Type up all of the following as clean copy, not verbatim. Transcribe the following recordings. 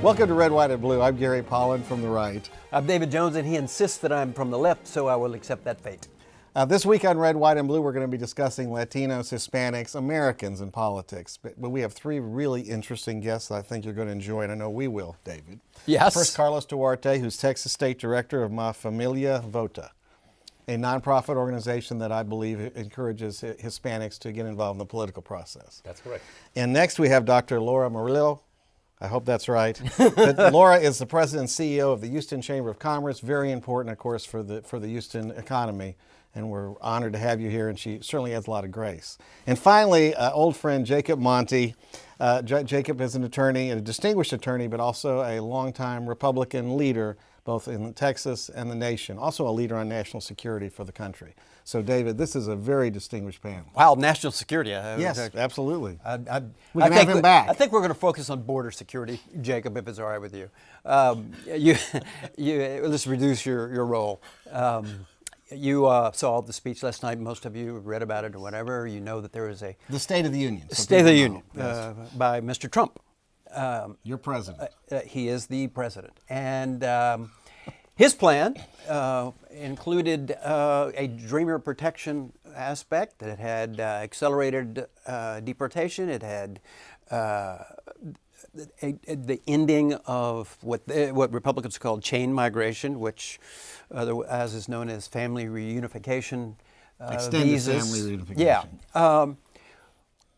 Welcome to Red, White, and Blue. I'm Gary Pollan from the right. I'm David Jones, and he insists that I'm from the left, so I will accept that fate. This week on Red, White, and Blue, we're going to be discussing Latinos, Hispanics, Americans in politics. But we have three really interesting guests that I think you're going to enjoy, and I know we will, David. Yes. First, Carlos Duarte, who's Texas State Director of Ma Familia Vota, a nonprofit organization that I believe encourages Hispanics to get involved in the political process. That's correct. And next, we have Dr. Laura Murillo. I hope that's right. But Laura is the president and CEO of the Houston Chamber of Commerce, very important, of course, for the Houston economy. And we're honored to have you here, and she certainly adds a lot of grace. And finally, old friend Jacob Monti. Jacob is an attorney, a distinguished attorney, but also a longtime Republican leader, both in Texas and the nation, also a leader on national security for the country. So, David, this is a very distinguished panel. Wow, national security. Yes, absolutely. We can have him back. I think we're going to focus on border security, Jacob, if it's all right with you. Let's reduce your role. You saw the speech last night. Most of you read about it or whatever. You know that there is the State of the Union. State of the Union by Mr. Trump. Your president. He is the president. And his plan included a dreamer protection aspect. It had accelerated deportation. It had the ending of what Republicans called chain migration, which as is known as family reunification Extended visas. family reunification. Yeah.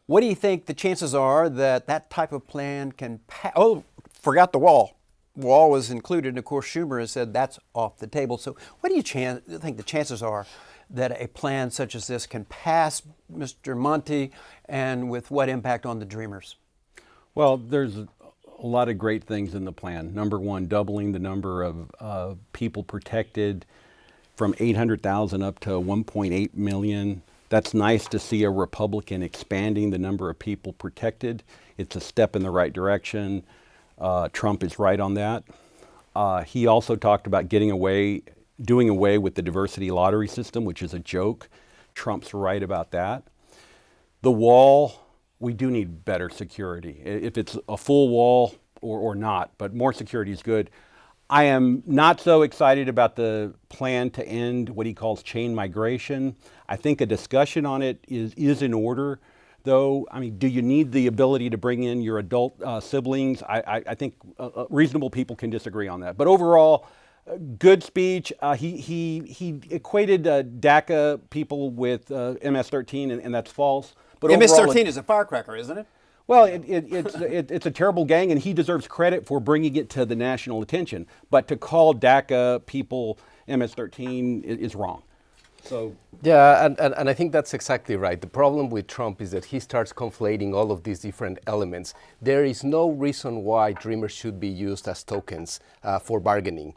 What do you think the chances are that type of plan can pass? Oh, forgot the wall. Wall was included, and of course Schumer has said that's off the table. So what do you think the chances are that a plan such as this can pass, Mr. Monti, and with what impact on the Dreamers? Well, there's a lot of great things in the plan. Number one, doubling the number of people protected from 800,000 up to 1.8 million. That's nice to see a Republican expanding the number of people protected. It's a step in the right direction. Trump is right on that. He also talked about doing away with the diversity lottery system, which is a joke. Trump's right about that. The wall, we do need better security. If it's a full wall or not, but more security is good. I am not so excited about the plan to end what he calls chain migration. I think a discussion on it is in order, though. I mean, do you need the ability to bring in your adult siblings? I think reasonable people can disagree on that. But overall, good speech. He equated DACA people with MS-13, and that's false. But MS-13 is a firecracker, isn't it? Well, it's a terrible gang, and he deserves credit for bringing it to the national attention. But to call DACA people MS-13 is wrong. So yeah, and I think that's exactly right. The problem with Trump is that he starts conflating all of these different elements. There is no reason why Dreamers should be used as tokens for bargaining.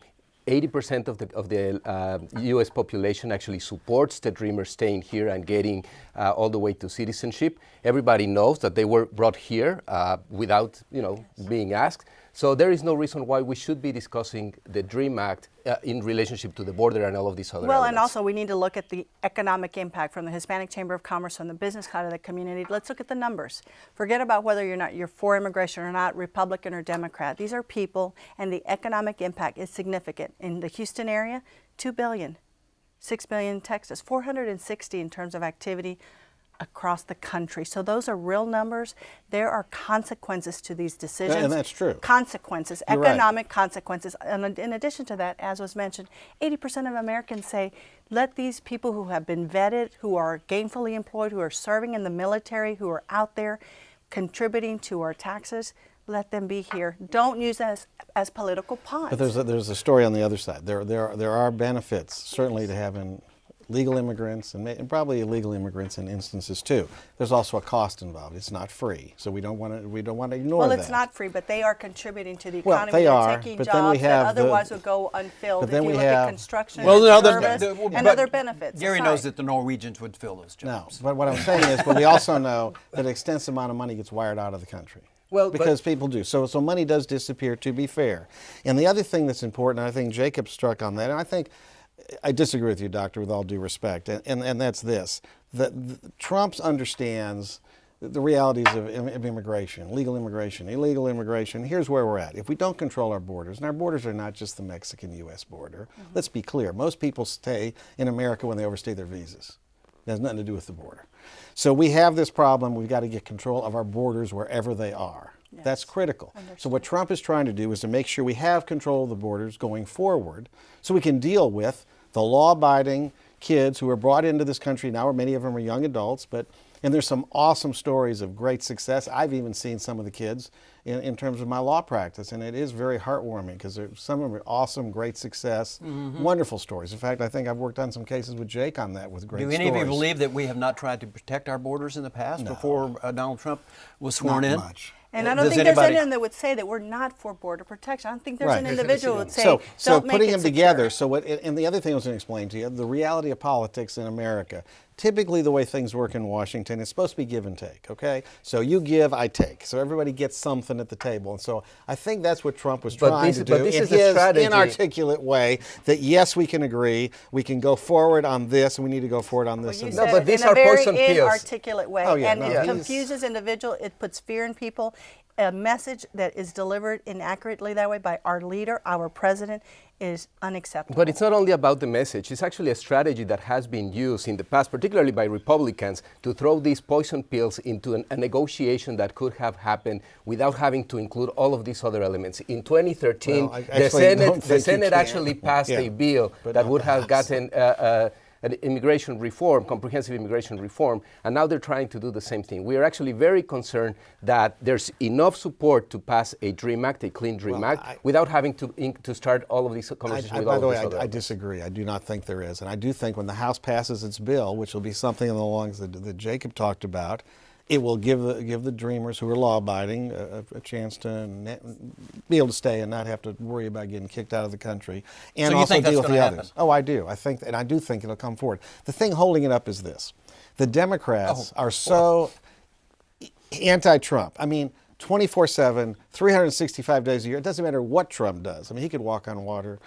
80% of the U.S. population actually supports the Dreamers staying here and getting all the way to citizenship. Everybody knows that they were brought here without, being asked. So there is no reason why we should be discussing the DREAM Act in relationship to the border and all of these other elements. And also we need to look at the economic impact from the Hispanic Chamber of Commerce, from the business side of the community. Let's look at the numbers. Forget about whether you're for immigration or not, Republican or Democrat. These are people, and the economic impact is significant. In the Houston area, $2 billion, $6 billion in Texas, 460 in terms of activity across the country. So those are real numbers. There are consequences to these decisions. And that's true. Consequences, You're economic right. consequences. And in addition to that, as was mentioned, 80% of Americans say, let these people who have been vetted, who are gainfully employed, who are serving in the military, who are out there contributing to our taxes, let them be here. Don't use that as political pawns. But there's a story on the other side. There are benefits, certainly, to having legal immigrants and probably illegal immigrants in instances too. There's also a cost involved. It's not free, so we don't want to ignore that. Well, it's not free, but they are contributing to the Well, economy. they They're are, taking but jobs then we have that otherwise would go unfilled. but then if you we look have- at construction Well, no, and service and other benefits. Gary Sorry. knows that the Norwegians would fill those No, jobs. but what I'm saying is, but we also know that an extensive amount of money gets wired out of the country. Well, because people do. So money does disappear, to be fair. And the other thing that's important, and I think Jacob struck on that, and I think I disagree with you, Doctor, with all due respect, and that's this. Trump understands the realities of immigration, legal immigration, illegal immigration. Here's where we're at. If we don't control our borders, and our borders are not just the Mexican-U.S. border, let's be clear, most people stay in America when they overstay their visas. It has nothing to do with the border. So we have this problem. We've got to get control of our borders wherever they are. Yes. That's critical. So what Trump is trying to do is to make sure we have control of the borders going forward so we can deal with the law-abiding kids who are brought into this country now, or many of them are young adults, and there's some awesome stories of great success. I've even seen some of the kids in terms of my law practice, and it is very heartwarming because some of them are awesome, great success, wonderful stories. In fact, I think I've worked on some cases with Jake on that with great stories. Do any of you believe that we have not tried to protect our borders in the past before Donald Trump was sworn in? Not much. And I don't think there's anyone that would say that we're not for border protection. I don't think there's an individual who would say, so don't make putting it them secure. together. So what? And the other thing I was going to explain to you, the reality of politics in America. Typically, the way things work in Washington, it's supposed to be give and take. Okay, so you give, I take. So everybody gets something at the table. And so I think that's what Trump was trying to do But this in is the his strategy. inarticulate way. That yes, we can agree, we can go forward on this, and we need to go forward on this. You and said that. but it these in a are very poison pills. inarticulate way, Oh, yeah, and no, it he's- confuses individual. It puts fear in people. A message that is delivered inaccurately that way by our leader, our president, is unacceptable. But it's not only about the message. It's actually a strategy that has been used in the past, particularly by Republicans, to throw these poison pills into a negotiation that could have happened without having to include all of these other elements. In 2013, Well, I the actually don't Senate, think the you Senate can. actually passed Yeah, a bill but that not would the have House. gotten an immigration reform, comprehensive immigration reform, and now they're trying to do the same thing. We are actually very concerned that there's enough support to pass a DREAM Act, a clean DREAM Well, Act, without having to start all of these conversations with all by the of way, these other I elements. disagree. I do not think there is. And I do think when the House passes its bill, which will be something along the lines that Jacob talked about, it will give the dreamers who are law-abiding a chance to be able to stay and not have to worry about getting kicked out of the country, and So you also think that's deal with the gonna others. happen? Oh, I do. I do think it'll come forward. The thing holding it up is this: the Democrats are so anti-Trump. I mean, 24/7, 365 days a year. It doesn't matter what Trump does. I mean, he could walk on water.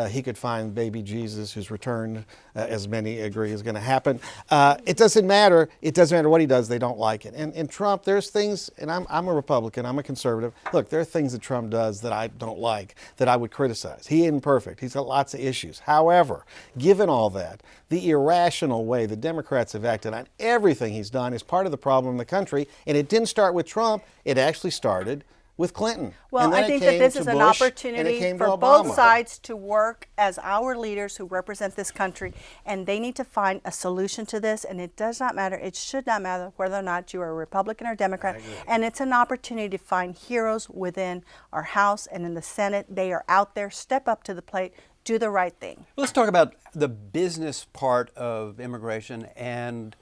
He could find baby Jesus, who's returned, as many agree is going to happen. It doesn't matter. It doesn't matter what he does. They don't like it. And Trump, there's things, and I'm a Republican. I'm a conservative. Look, there are things that Trump does that I don't like, that I would criticize. He isn't perfect. He's got lots of issues. However, given all that, the irrational way the Democrats have acted on everything he's done is part of the problem in the country. And it didn't start with Trump. It actually started with Clinton. Well, And then I it think that came this to is an Bush, and it opportunity came to for both Obama. sides to work as our leaders who represent this country, and they need to find a solution to this. And it does not matter, it should not matter whether or not you are a Republican or Democrat. And it's an opportunity to find heroes within our House and in the Senate. They are out there. Step up to the plate. Do the right thing. Let's talk about the business part of immigration, and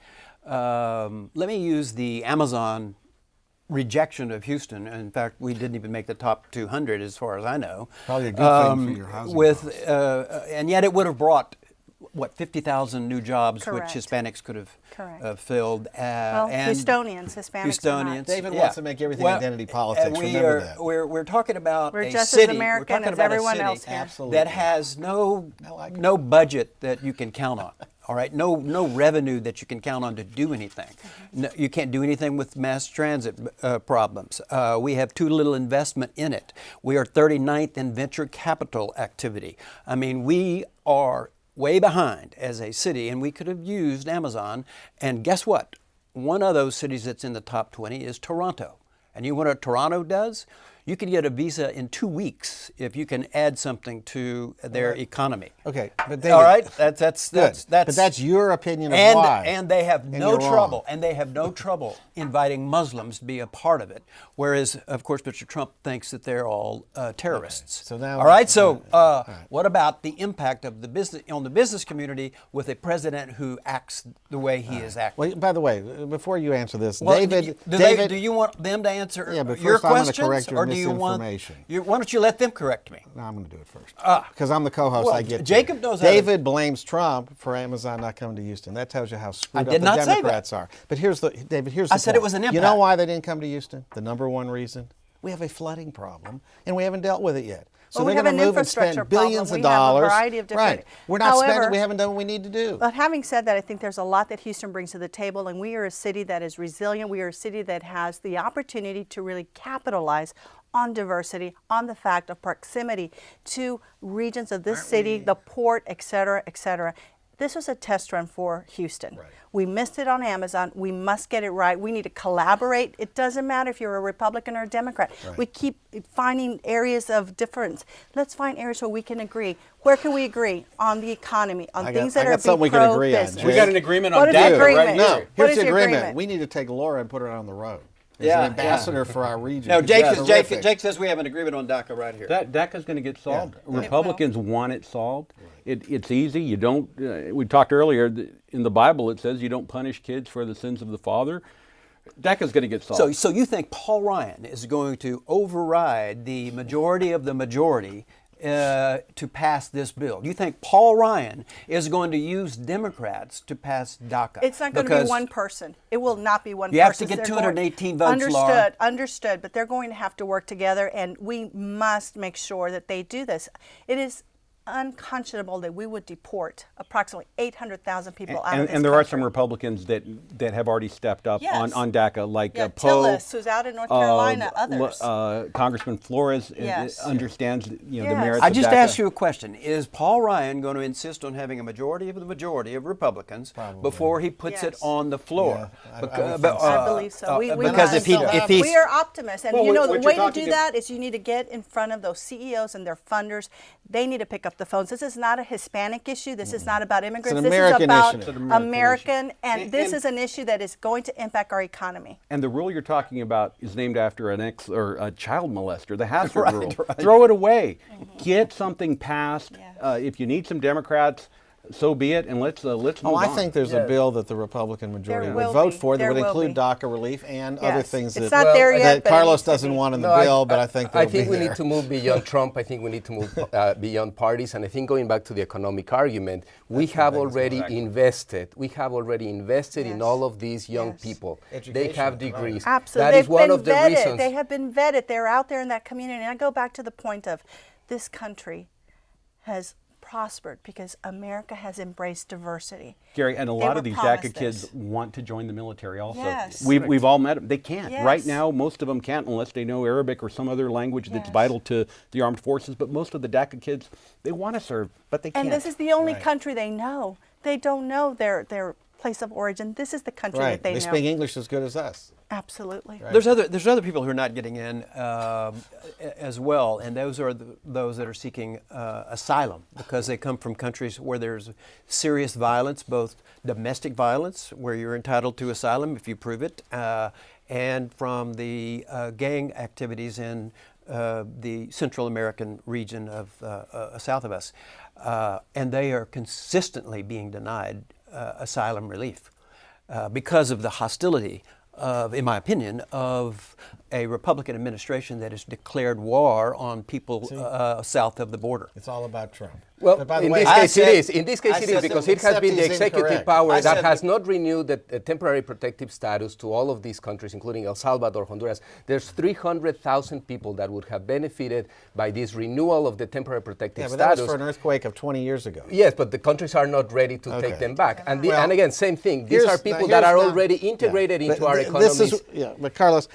let me use the Amazon rejection of Houston. In fact, we didn't even make the top 200 as far as I know. Probably a good thing for your housing costs. And yet it would have brought, what, 50,000 new jobs, Correct. which Hispanics could Correct. have filled. Well, and Houstonians, Hispanics are not. Houstonians. David yeah. wants to make everything identity politics. and Remember that. We're talking about We're a just city. as American we're talking as about everyone a city else here. Absolutely. that has no like it. no budget that you can count on. All right, no revenue that you can count on to do anything. No, you can't do anything with mass transit problems. We have too little investment in it. We are 39th in venture capital activity. I mean, we are way behind as a city, and we could have used Amazon. And guess what? One of those cities that's in the top 20 is Toronto. And you know what Toronto does? You can get a visa in 2 weeks if you can add something to their economy. Okay, but David, All right, that's good. But that's your opinion of why. and they have And no you're trouble, wrong. and they have no trouble inviting Muslims to be a part of it. Whereas, of course, Mr. Trump thinks that they're all terrorists. So now- all right. So, what about the impact of the business on the business community with a president who acts the way he is acting? Well, by the way, before you answer this, Well, David, do you want them to answer Yeah, but your first I'm gonna questions, correct your or do you want? misinformation. Why don't you let them correct me? No, I'm going to do it first. Because I'm the co-host, well, I get to. Jacob knows how to- David blames Trump for Amazon not coming to Houston. That tells you how screwed I did up not the say that. Democrats are. But here's the, David, here's the I said it point. was an You know impact. why they didn't come to Houston? The number one reason? We have a flooding problem, and we haven't dealt with it yet. So Well, we they're have going to an move and infrastructure spend problem. billions of We have a dollars. variety of different- Right. We're not spending. However- We haven't done what we need to do. But having said that, I think there's a lot that Houston brings to the table, and we are a city that is resilient. We are a city that has the opportunity to really capitalize on diversity, on the fact of proximity to regions of this city, the port, et cetera, et cetera. This was a test run for Houston. Right. We missed it on Amazon. We must get it right. We need to collaborate. It doesn't matter if you're a Republican or a Democrat. Right. We keep finding areas of difference. Let's find areas where we can agree. Where can we agree? On the economy, on things that I are got something we being can agree on, pro-business. Jake. We got an agreement What on is the DACA right agreement? here. No, What here's is the agreement. agreement? We need to take Laura and put her on the road as Yeah, an ambassador for our region. Now, Jake, It's Jake, terrific. Jake says we have an agreement on DACA right here. That DACA's going to get solved. Yeah. Republicans want it solved. It's easy. You don't. We talked earlier in the Bible. It says you don't punish kids for the sins of the father. DACA's going to get solved. So you think Paul Ryan is going to override the majority of the majority to pass this bill? You think Paul Ryan is going to use Democrats to pass DACA? It's not going to be one person. It will not be one person. You have to get They're 218 votes, Understood, Laura. understood. But they're going to have to work together, and we must make sure that they do this. It is unconscionable that we would deport approximately 800,000 people out of this and there are country. some Republicans that have already stepped up Yes. on DACA, like Yeah, Poe, Tillis, who's out in North Carolina, others. Congressman Flores Yes. understands the Yes. merits. I of just DACA. asked you a question. Is Paul Ryan going to insist on having a majority of the majority of Republicans before he puts it Yes. on the floor? Yeah, I would think so. I believe so. We because must. if he's We are optimists, and Well, you know what the you're way to talking do that is you need to get in front of those CEOs and their funders. They need to pick up the phones. This is not a Hispanic issue. This is not about immigrants. an This American is about issue. It's an American, and And- this and- is an issue that is going to impact our economy. And the rule you're talking about is named after an ex or a child molester, the Hassler Right, rule. right. Throw it away. Get something passed. Yeah. If you need some Democrats, so be it, and let's move Oh, I on. think there's a bill that the Republican majority There would will vote be. for that There would will include be. DACA relief and other Yes. things It's that, not there yet, that but it Carlos needs to doesn't be. want in the No, bill, but I think I they'll think be we there. need to move beyond Trump. I think we need to move beyond parties. And I think going back to the economic argument, we have already invested. We have already invested in Yes. all of these young Yes. people. They Education, have right. degrees. Absolutely. That is They've one been of the vetted. reasons. They have been vetted. They're out there in that community. And I go back to the point of this country has prospered because America has embraced diversity. Gary, and a They lot were of these promised DACA kids this. want to join the military also. Yes. We've all met them. They can't. Yes. Right now, most of them can't unless they know Arabic or some other language that's Yes. vital to the armed forces. But most of the DACA kids, they want to serve, but they can't. And this is the only Right. country they know. They don't know their place of origin. This is the country Right. that they know. speak English as good as us. Absolutely. Right. There's other people who are not getting in as well, and those are those that are seeking asylum because they come from countries where there's serious violence, both domestic violence, where you're entitled to asylum if you prove it, and from the gang activities in the Central American region of south of us, and they are consistently being denied asylum relief because of the hostility of, in my opinion, of a Republican administration that has declared war on people south of the border. It's all about Trump. Well, But by the in way, this I case said- it is. In this case I it said is because it has except been the he's executive incorrect. power I that said has that- not renewed the temporary protective status to all of these countries, including El Salvador, Honduras. There's 300,000 people that would have benefited by this renewal of the temporary protective Yeah, but that was status. for an earthquake of 20 years ago. Yes, but the countries are not ready to Okay. take them back. And, Well, and again, same thing. These Here's- are now people that here's are now- already yeah. integrated into But our this economies. is, yeah, but Carlos,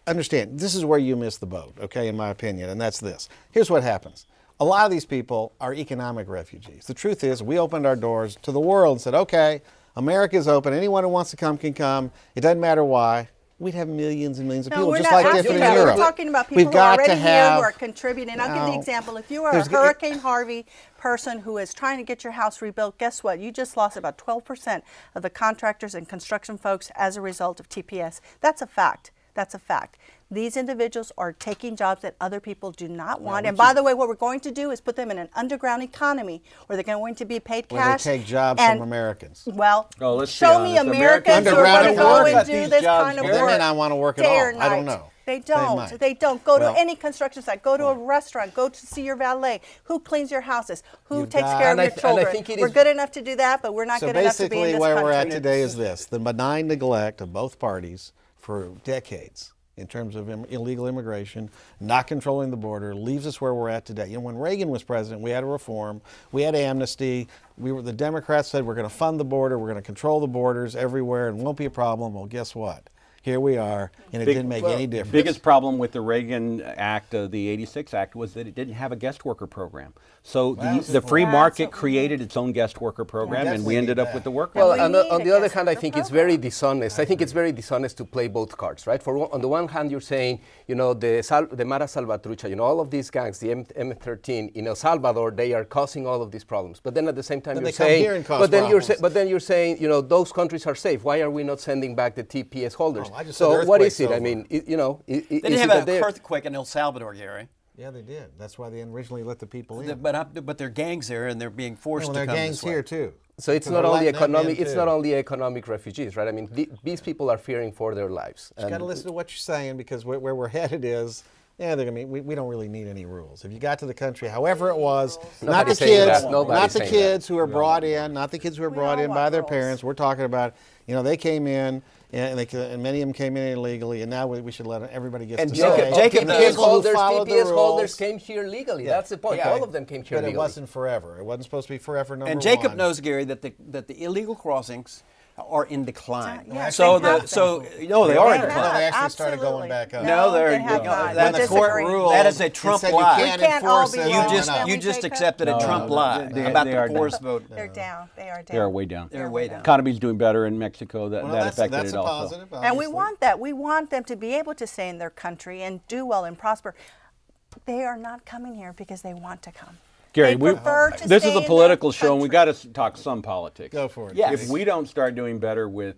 understand, this is where you miss the boat, okay, in my opinion, and that's this. Here's what happens. A lot of these people are economic refugees. The truth is, we opened our doors to the world and said, okay, America's open. Anyone who wants to come can come. It doesn't matter why. We'd have millions and millions of No, people, we're just not like talking Tiffany in about. Europe. We're talking about people We've who are got already to here have, who are contributing. I'll give the No. example. If you are a There's- Hurricane Harvey person who is trying to get your house rebuilt, guess what? You just lost about 12% of the contractors and construction folks as a result of TPS. That's a fact. That's a fact. These individuals are taking jobs that other people do not want. And by the way, what we're going to do is put them in an underground economy where they're going to be paid where they cash. take jobs and- from Americans. Well, Oh, let's be show me honest. Americans who are Underground going to go economy. and do These this jobs kind of here. work. They may not want to work at day all. or I don't night. know. They They don't. might. They don't. Go Well- to any construction site. Go to a restaurant. Go to see your valet. Who cleans your houses? Who You've takes got- care of And I your th- and I children? think it We're is- good enough to do that, but we're not So good enough to be in basically this where country. we're at today is this, the benign neglect of both parties for decades in terms of illegal immigration, not controlling the border, leaves us where we're at today. You know, when Reagan was president, we had a reform, we had amnesty. The Democrats said we're going to fund the border, we're going to control the borders everywhere, and won't be a problem. Well, guess what? Here we are, and it didn't make any difference. Biggest problem with the Reagan Act, the 86 Act, was that it didn't have a guest worker program. So the free market created its own guest worker program, and we ended up with the worker. Well, And on the other hand, I think it's very dishonest. I think it's very dishonest to play both cards, right? On the one hand, you're saying, you know, the Mara Salvatrucha, you know, all of these gangs, the M13 in El Salvador, they are causing all of these problems. But then at the same time, you're saying, but then you're saying, you know, those countries are safe. Why are we not sending back the TPS holders? So what is it? I mean, you know, They didn't have an earthquake in El Salvador, Gary. Yeah, they did. That's why they originally let the people in. But there are gangs there, and they're being forced to there come are gangs this way. here too. So it's not only economic. It's not only economic refugees, right? I mean, these people are fearing for their lives. You got to listen to what you're saying, because where we're headed is, they're gonna mean we don't really need any rules. If you got to the country, however it was, not the kids who are brought in, not the kids who are brought in by their parents. We're talking about, you know, they came in. And many of them came in illegally, and now we should let everybody get to stay. TPS holders came here legally. That's the point. All of them came here legally. But it wasn't forever. It wasn't supposed to be forever. And Jacob knows, Gary, that the illegal crossings are in decline. Yeah, they are in decline. They actually started going back up. No, they have not. That's the court ruled. That is a Trump lie. You can't enforce it. You just accepted a Trump lie about the forced vote. They're down. They are down. They are way down. They're way down. Economy's doing better in Mexico. That affected that's it a also. positive, And we want that. We want them to be able to stay in their country and do well and prosper. They are not coming here because they want to come. Gary, They prefer to this stay is a in political their show, and we country. got to talk some politics. Go for it. Yes. If we don't start doing better with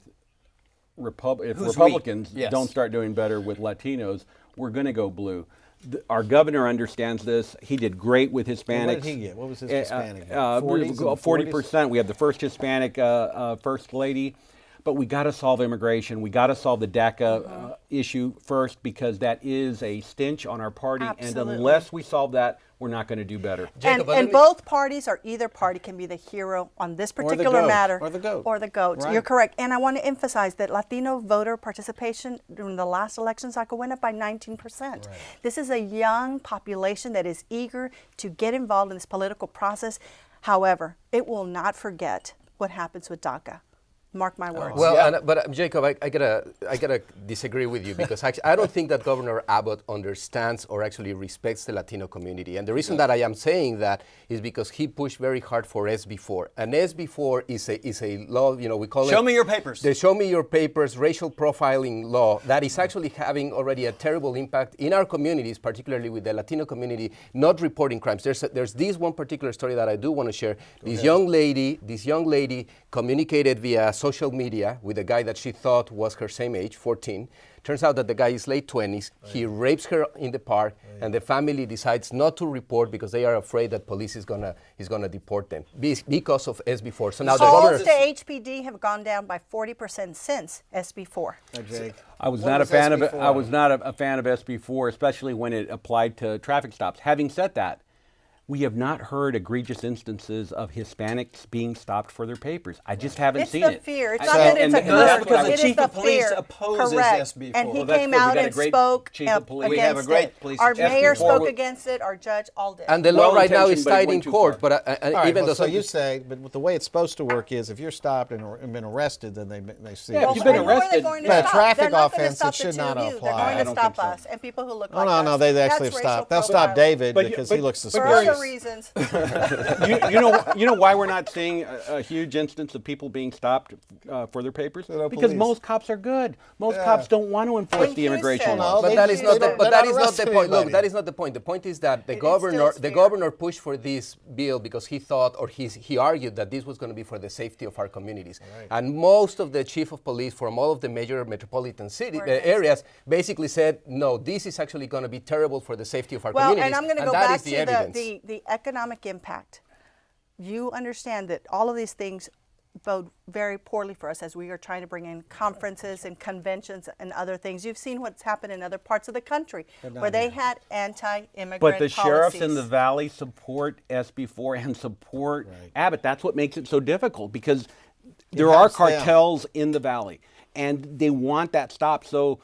if Who's Republicans we? Yes. don't start doing better with Latinos, we're going to go blue. Our governor understands this. He did great with Hispanics. What did he get? What was his Hispanic? 40%. We have the first Hispanic first lady. But we got to solve immigration. We got to solve the DACA issue first, because that is a stench on our party. Absolutely. And unless we solve that, we're not going to do better. And both parties, or either party, can be the hero on this particular matter. Or the goat. Or the goat. Right. You're correct. And I want to emphasize that Latino voter participation during the last election cycle went up by 19%. Right. This is a young population that is eager to get involved in this political process. However, it will not forget what happens with DACA. Mark my words. Well, but Jacob, I gotta disagree with you, because actually, I don't think that Governor Abbott understands or actually respects the Latino community. And the reason that I am saying that is because he pushed very hard for SB4. And SB4 is a law, you know, we call it. Show me your papers. The Show Me Your Papers racial profiling law that is actually having already a terrible impact in our communities, particularly with the Latino community, not reporting crimes. There's this one particular story that I do want to share. This young lady communicated via social media with a guy that she thought was her same age, 14. Turns out that the guy is late 20s. He rapes her in the park, and the family decides not to report because they are afraid that police is gonna deport them because of SB4. So now the Calls governor to HPD have gone down by 40% since SB4. Jake. I was What not a was fan of it. SB4? I was not a fan of SB4, especially when it applied to traffic stops. Having said that, we have not heard egregious instances of Hispanics being stopped for their papers. I just haven't seen it. It's the fear. It's not that it's a that's good. because the It is chief the of police fear. opposes Correct. SB4. And he Well, that's came good. We out got a and great spoke chief of police. We have a against great it. police Our chief. mayor SB4 spoke against it. Our judge all did. and the law right now is Well-intentioned, but it tied in went too court. far. But All right, even well, though so you say, but the way it's supposed to work is, if you're stopped and been arrested, then they see. Yeah, it. if you've been and who are they arrested- going to But a stop? traffic They're not gonna offense, stop it should the two not of you. apply. They're I going to don't stop think so. us and people who look No, like us. no, they actually That's have stopped. They'll racial stop profiling. David But because but- he looks but For suspicious. other reasons. you know why we're not seeing a huge instance of people being stopped for their papers? no Because police. most cops are good. Most cops don't want to enforce In the immigration Houston. laws. No, But that is not the they're not arresting point. Look, anybody. that is not the point. The point is that the It governor instills fear. pushed for this bill because he thought, or he argued that this was going to be for the safety of our communities. And most of the chief of police from all of the major metropolitan city Were against areas basically said, no, this is actually going to be terrible for the safety of our Well, communities. and I'm going to go that back is the to evidence. the economic impact. You understand that all of these things bode very poorly for us as we are trying to bring in conferences and conventions and other things. You've seen what's happened in other parts of the country where they had anti-immigrant But the sheriffs policies. in the valley support SB4 and support Abbott. That's what makes it so difficult, because there are helps them. cartels in the valley, and they want that stopped. So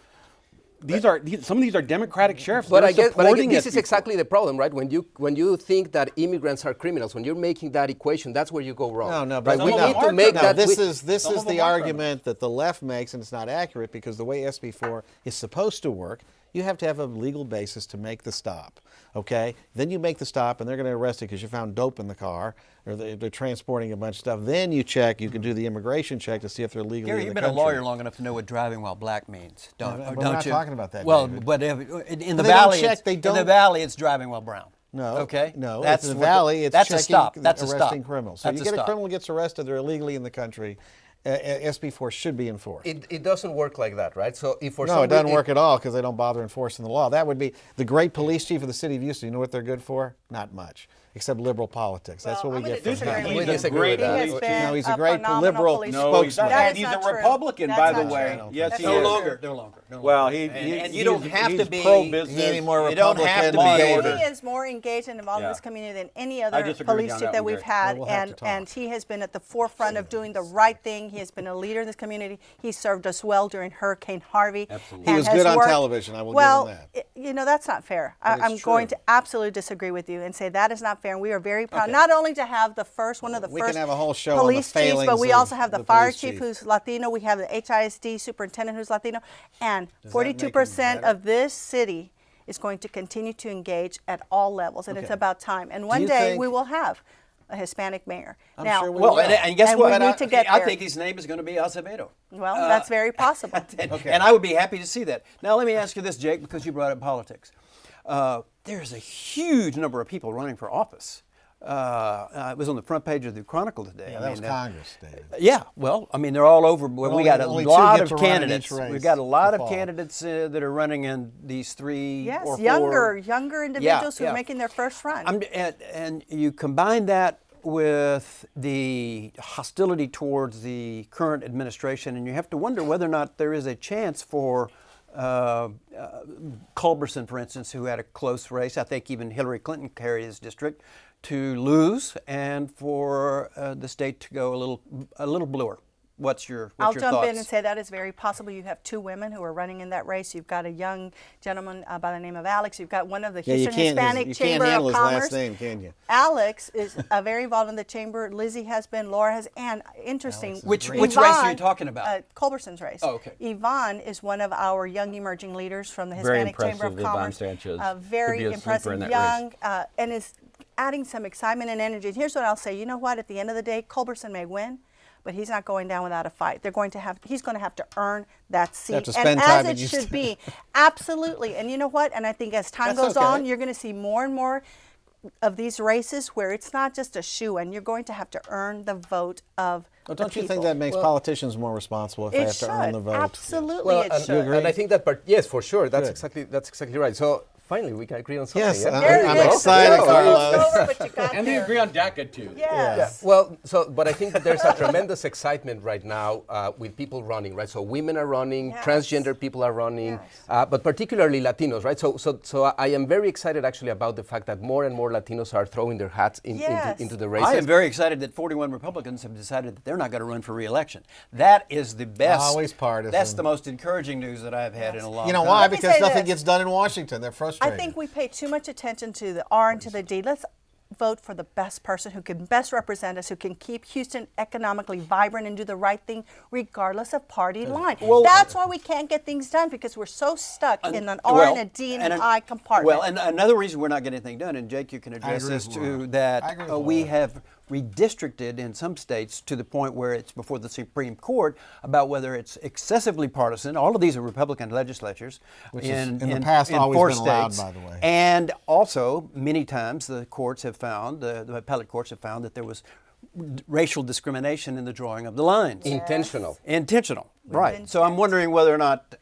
some of these are Democratic sheriffs. But They're I guess supporting this is SB4. exactly the problem, right? When you think that immigrants are criminals, when you're making that equation, that's where you go wrong. No, right? but We no, need to make no, that. This we- is the argument that the left makes, and it's not accurate because the way SB4 is supposed to work, you have to have a legal basis to make the stop. Okay, then you make the stop, and they're going to arrest you because you found dope in the car, or they're transporting a bunch of stuff. Then you check. You can do the immigration check to see if they're legally Gary, in you've the been a country. lawyer long enough to know what driving while black means, don't But you? we're not talking about that, Well, David. but in the They don't valley, check, they in the don't- valley, it's driving while brown. No. Okay. No. That's in the what valley. It's that's checking, a stop. That's a arresting stop. criminals. So That's you get a stop. criminal gets arrested, they're illegally in the country. SB4 should be enforced. It doesn't work like that, right? So if for No, some it doesn't reason- work at all because they don't bother enforcing the law. That would be the great police chief of the city of Houston. You know what they're good for? Not much, except liberal politics. That's Well, what we I'm get gonna from disagree him. with We you. disagree with He that. has been No, he's a great phenomenal liberal police No, chief. he's not. That is He's not a true. Republican, That's by not the way. true. Yes, That's he not is. true. No longer. Well, and you don't have to be pro-business. He ain't more You don't have to Republican be than order. David. He is more engaged and involved in Yeah. this community than any I other disagree police on chief that that one, we've Gary. had, Well, we'll have to talk. and he has been at the forefront of doing the right thing. He has been a leader in this community. He served us well during Hurricane Harvey. Absolutely. He and was has good on worked- television, I will give him well, that. you know, that's not fair. But it's I'm going true. to absolutely disagree with you and say that is not fair. And we are very proud not only to have the first, one of the We first can have a whole show on the police chiefs, but failings we of also have the the fire police chief chief. who's Latino. We have the HISD superintendent who's Latino. And that make 42% him better? of this city is going to continue to engage at all levels. And it's Okay. about time. And one you day think- we will have a Hispanic mayor. I'm now, sure we Well, will. and guess And what? we need to get I there. think his name is going to be Acevedo. well, that's very possible. And I would be happy to see that. Now, let me ask you this, Jake, because you brought up politics. There's a huge number of people running for office. It was on the front page of the Chronicle today. Yeah, that was Congress, David. Yeah, well, I mean, they're all over. Well, we Only- got a only two lot get of to run in candidates. each race We've got a lot in of the fall. candidates that are running in these three Yes, or younger four. individuals who yeah. are making their first run. And you combine that with the hostility towards the current administration, and you have to wonder whether or not there is a chance for Culberson, for instance, who had a close race. I think even Hillary Clinton carried his district to lose, and for the state to go a little bluer. What's your I'll your jump thoughts? in and say that is very possible. You have two women who are running in that race. You've got a young gentleman by the name of Alex. You've got one of the Yeah, you Houston can't, Hispanic you Chamber can't handle of his Commerce. last name, can you? Alex is very involved in the chamber. Lizzie has been. Laura has. And interesting. Which race are you talking about? Culberson's race. Oh, okay. Yvonne is one of our young emerging leaders from the Very Hispanic Chamber of impressive, Yvonne Commerce. Sanchez, to Very be a sleeper impressive, in that young, race. and is adding some excitement and energy. And here's what I'll say. You know what? At the end of the day, Culberson may win, but he's not going down without a fight. He's going to have to earn that seat, Have to and spend as time it in should Houston. be. Absolutely. And you know what? And I think as time That's goes okay. on, you're going to see more and more of these races where it's not just a shoe, and you're going to have to earn the vote of Well, the don't you think people. that makes politicians more responsible if they It have to earn should. the vote? Absolutely, it and, should. and I think that yes, for sure, that's Good. exactly right. So finally, we can agree on something. Yes, yeah? There it I'm is. excited, It's Carlos. slower, but you got And they there. agree on DACA too. Yes. Well, but I think that there's a tremendous excitement right now with people running, right? So women are running, Yes. transgender people are running, Yes. but particularly Latinos, right? So I am very excited actually about the fact that more and more Latinos are throwing their hats Yes. into the races. I am very excited that 41 Republicans have decided that they're not going to run for re-election. That is the best. Always partisan. That's the most encouraging news that I've had in a long You know time. why? Let me Because say nothing this. gets done in Washington. They're I frustrated. think we pay too much attention to the R and to the D. Let's vote for the best person who can best represent us, who can keep Houston economically vibrant and do the right thing regardless of party line. That's why we can't get things done, because we're so stuck in an R and a D and an I compartment. Well, and another reason we're not getting anything done, and Jake, you can address agree this with too, Laura. I that agree with we Laura. have redistricted in some states to the point where it's before the Supreme Court about whether it's excessively partisan. All of these are Republican legislatures. Which is, in the past, in always 4 been allowed, states. by the way. And also, many times the courts have found, the appellate courts have found that there was racial discrimination in the drawing of the lines. Intentional. Intentional, right. So I'm wondering whether or not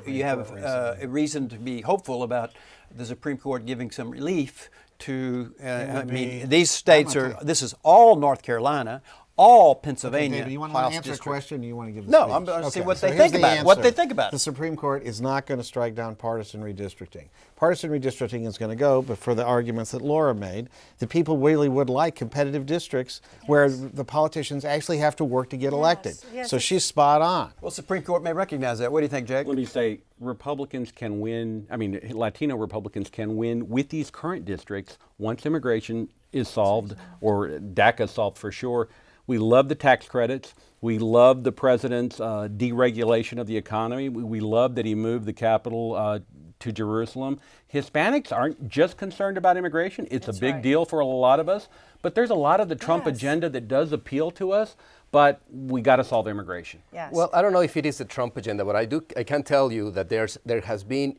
you have a reason to be hopeful about the Supreme Court giving some relief to, I mean, these states are, this is all North Carolina, all Okay, Pennsylvania David, you want to House answer a districts. question, or you want to give the No, speech? I'm gonna see what so they here's think the about it, what answer. they think about it. The Supreme Court is not going to strike down partisan redistricting. Partisan redistricting is going to go, but for the arguments that Laura made, the people really would like competitive districts where the politicians actually have to work to get elected. Yes. So she's spot on. Well, Supreme Court may recognize that. What do you think, Jake? Let me say, Republicans can win, Latino Republicans can win with these current districts once immigration is solved, or DACA solved for sure. We love the tax credits. We love the president's deregulation of the economy. We love that he moved the capital to Jerusalem. Hispanics aren't just concerned about immigration. It's a big deal for a lot of us. But there's a lot of the Trump agenda that does appeal to us, but we got to solve immigration. Yes. Well, I don't know if it is the Trump agenda, but I can tell you that there has been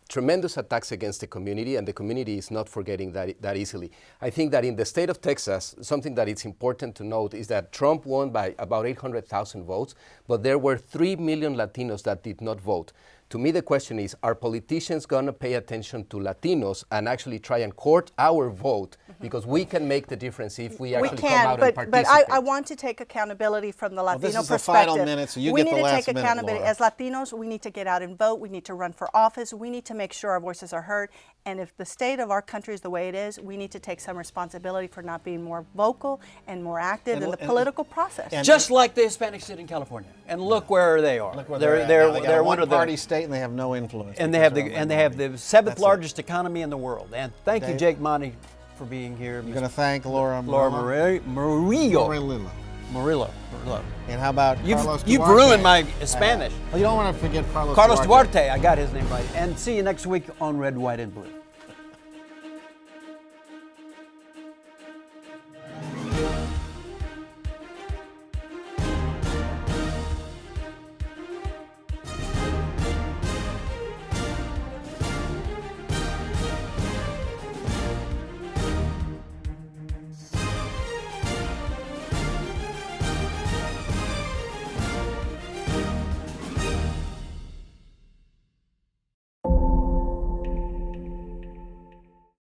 tremendous attacks against the community, and the community is not forgetting that easily. I think that in the state of Texas, something that it's important to note is that Trump won by about 800,000 votes, but there were 3 million Latinos that did not vote. To me, the question is, are politicians going to pay attention to Latinos and actually try and court our vote? Because we can make the difference if we actually come out and participate. But I want to take accountability from the Latino this is the perspective. final minute, so you we get the need to last take minute, accountability. Laura. As Latinos, we need to get out and vote. We need to run for office. We need to make sure our voices are heard. And if the state of our country is the way it is, we need to take some responsibility for not being more vocal and more active in the political process. Just like the Hispanics did in California, and look where they are. Look where they're at. they're Now they got they're a one of the one-party state, and they have no influence. and they have because the they're and a they have the minority. seventh That's it. largest economy in the world. And thank you, Dave? Jake Monty, for being here. You're going to thank Laura Murillo. Murillo. And how about Carlos Duarte? You've ruined my Spanish. Well, you don't want to forget Carlos Carlos Duarte. Duarte, I got his name right. And see you next week on Red, White, and Blue.